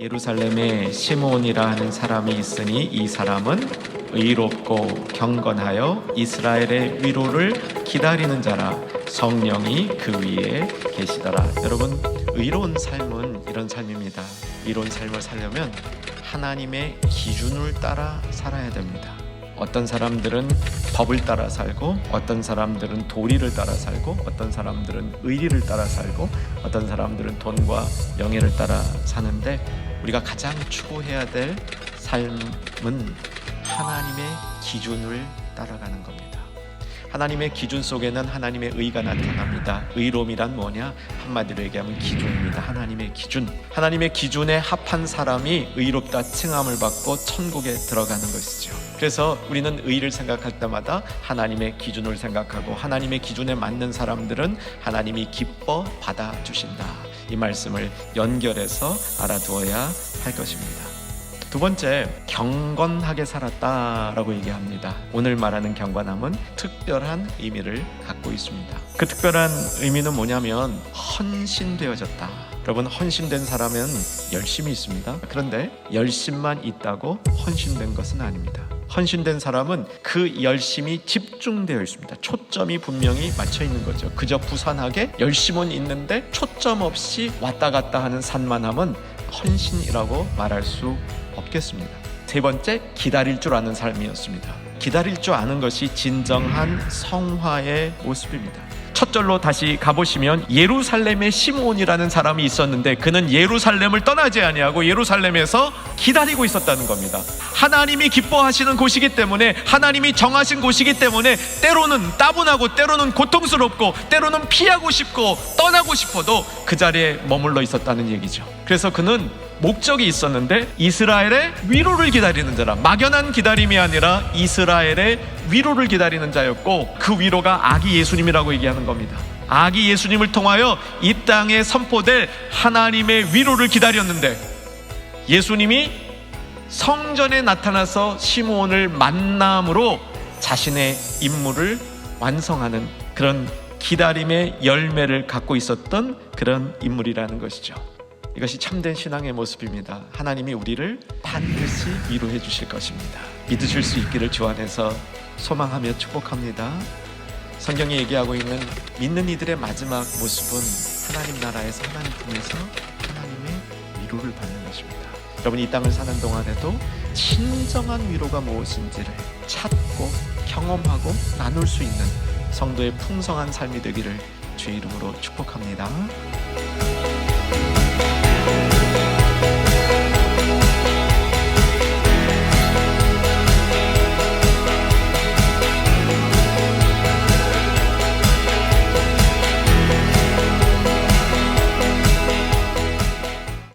예루살렘에 시므온이라 하는 사람이 있으니 이 사람은 의롭고 경건하여 이스라엘의 위로를 기다리는 자라. 성령이 그 위에 계시더라. 여러분, 의로운 삶은 이런 삶입니다. 의로운 삶을 살려면 하나님의 기준을 따라 살아야 됩니다. 어떤 사람들은 법을 따라 살고, 어떤 사람들은 도리를 따라 살고, 어떤 사람들은 의리를 따라 살고, 어떤 사람들은 돈과 명예를 따라 사는데, 우리가 가장 추구해야 될 삶은 하나님의 기준을 따라가는 겁니다. 하나님의 기준 속에는 하나님의 의가 나타납니다. 의로움이란 뭐냐? 한마디로 얘기하면 기준입니다. 하나님의 기준. 하나님의 기준에 합한 사람이 의롭다 칭함을 받고 천국에 들어가는 것이죠. 그래서 우리는 의를 생각할 때마다 하나님의 기준을 생각하고, 하나님의 기준에 맞는 사람들은 하나님이 기뻐 받아주신다. 이 말씀을 연결해서 알아두어야 할 것입니다. 두 번째, 경건하게 살았다라고 얘기합니다. 오늘 말하는 경건함은 특별한 의미를 갖고 있습니다. 그 특별한 의미는 뭐냐면 헌신되어졌다. 여러분, 헌신된 사람은 열심이 있습니다. 그런데 열심만 있다고 헌신된 것은 아닙니다. 헌신된 사람은 그 열심이 집중되어 있습니다. 초점이 분명히 맞춰 있는 거죠. 그저 부산하게 열심은 있는데 초점 없이 왔다 갔다 하는 산만함은 헌신이라고 말할 수 없겠습니다. 세 번째, 기다릴 줄 아는 삶이었습니다. 기다릴 줄 아는 것이 진정한 성화의 모습입니다. 첫 절로 다시 가보시면 예루살렘에 시므온이라는 사람이 있었는데 그는 예루살렘을 떠나지 아니하고 예루살렘에서 기다리고 있었다는 겁니다. 하나님이 기뻐하시는 곳이기 때문에, 하나님이 정하신 곳이기 때문에 때로는 따분하고 때로는 고통스럽고 때로는 피하고 싶고 떠나고 싶어도 그 자리에 머물러 있었다는 얘기죠. 그래서 그는 목적이 있었는데 이스라엘의 위로를 기다리는 자라. 막연한 기다림이 아니라 이스라엘의 위로를 기다리는 자였고, 그 위로가 아기 예수님이라고 얘기하는 겁니다. 아기 예수님을 통하여 이 땅에 선포될 하나님의 위로를 기다렸는데, 예수님이 성전에 나타나서 시므온을 만남으로 자신의 임무를 완성하는 그런 기다림의 열매를 갖고 있었던 그런 인물이라는 것이죠. 이것이 참된 신앙의 모습입니다. 하나님이 우리를 반드시 위로해 주실 것입니다. 믿으실 수 있기를 주 안에서 소망하며 축복합니다. 성경이 얘기하고 있는 믿는 이들의 마지막 모습은 하나님 나라에서, 하나님 통해서 하나님의 위로를 받는 것입니다. 여러분, 이 땅을 사는 동안에도 진정한 위로가 무엇인지를 찾고 경험하고 나눌 수 있는 성도의 풍성한 삶이 되기를 주의 이름으로 축복합니다.